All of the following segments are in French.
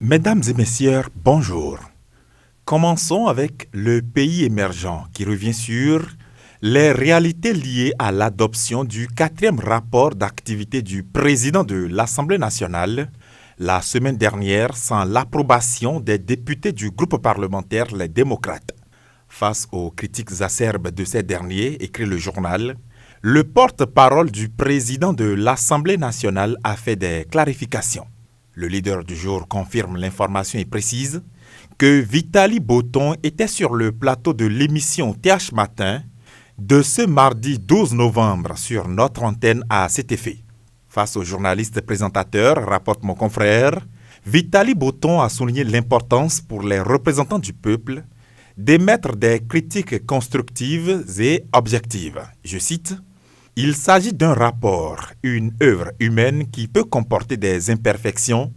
Mesdames et messieurs, bonjour. Commençons avec le pays émergent qui revient sur les réalités liées à l'adoption du 4e rapport d'activité du président de l'Assemblée nationale la semaine dernière sans l'approbation des députés du groupe parlementaire Les Démocrates. Face aux critiques acerbes de ces derniers, écrit le journal, le porte-parole du président de l'Assemblée nationale a fait des clarifications. Le leader du jour confirme l'information et précise que Vitaly Boton était sur le plateau de l'émission TH Matin de ce mardi 12 novembre sur notre antenne à cet effet. Face aux journalistes présentateurs, rapporte mon confrère, Vitaly Boton a souligné l'importance pour les représentants du peuple d'émettre des critiques constructives et objectives. Je cite, « Il s'agit d'un rapport, une œuvre humaine qui peut comporter des imperfections,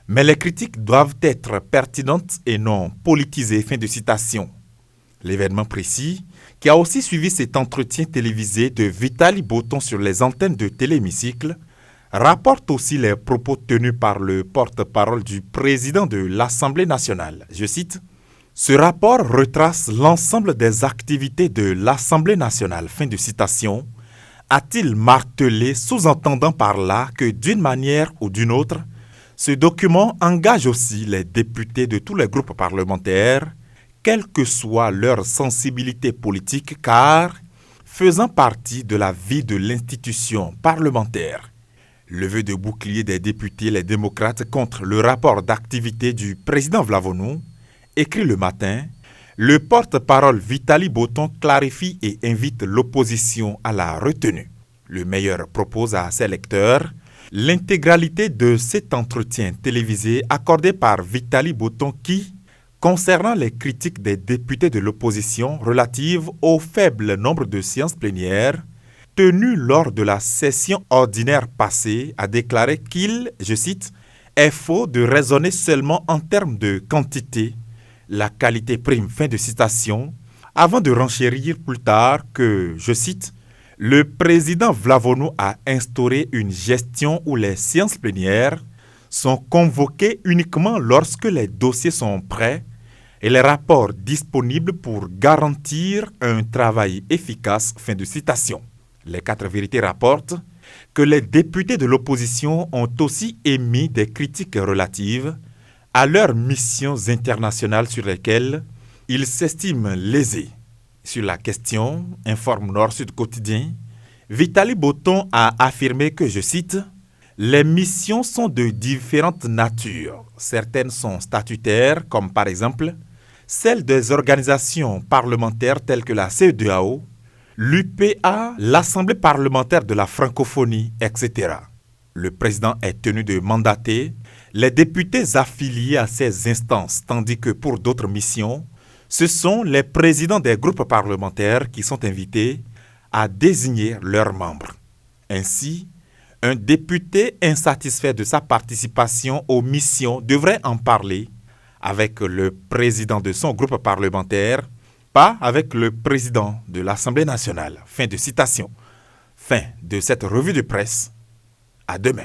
mais les critiques doivent être pertinentes et non politisées. » Fin de citation. L'événement précis, qui a aussi suivi cet entretien télévisé de Vitaly Boton sur les antennes de Téléhémicycle, rapporte aussi les propos tenus par le porte-parole du président de l'Assemblée nationale. Je cite, « Ce rapport retrace l'ensemble des activités de l'Assemblée nationale. » Fin de citation. A-t-il martelé, sous-entendant par là que d'une manière ou d'une autre, ce document engage aussi les députés de tous les groupes parlementaires, quelle que soit leur sensibilité politique, car faisant partie de la vie de l'institution parlementaire. Le vœu de bouclier des députés les démocrates contre le rapport d'activité du président Vlavonou, écrit le matin, le porte-parole Vitaly Boton clarifie et invite l'opposition à la retenue. Le Meilleur propose à ses lecteurs l'intégralité de cet entretien télévisé accordé par Vitaly Boton qui, concernant les critiques des députés de l'opposition relatives au faible nombre de séances plénières tenues lors de la session ordinaire passée, a déclaré qu'il, je cite, « est faux de raisonner seulement en termes de quantité, la qualité prime. » Fin de citation, avant de renchérir plus tard que, je cite, « le président Vlavonou a instauré une gestion où les séances plénières sont convoquées uniquement lorsque les dossiers sont prêts et les rapports disponibles pour garantir un travail efficace. » Fin de citation. Les 4 vérités rapportent que les députés de l'opposition ont aussi émis des critiques relatives à leurs missions internationales sur lesquelles ils s'estiment lésés. Sur la question, informe Nord-Sud Quotidien, Vitaly Boton a affirmé que, je cite, « Les missions sont de différentes natures. Certaines sont statutaires, comme par exemple celles des organisations parlementaires telles que la CEDEAO, l'UPA, l'Assemblée parlementaire de la francophonie, etc. » Le président est tenu de mandater les députés affiliés à ces instances, tandis que pour d'autres missions, ce sont les présidents des groupes parlementaires qui sont invités à désigner leurs membres. Ainsi, un député insatisfait de sa participation aux missions devrait en parler avec le président de son groupe parlementaire, pas avec le président de l'Assemblée nationale. Fin de citation. Fin de cette revue de presse. À demain.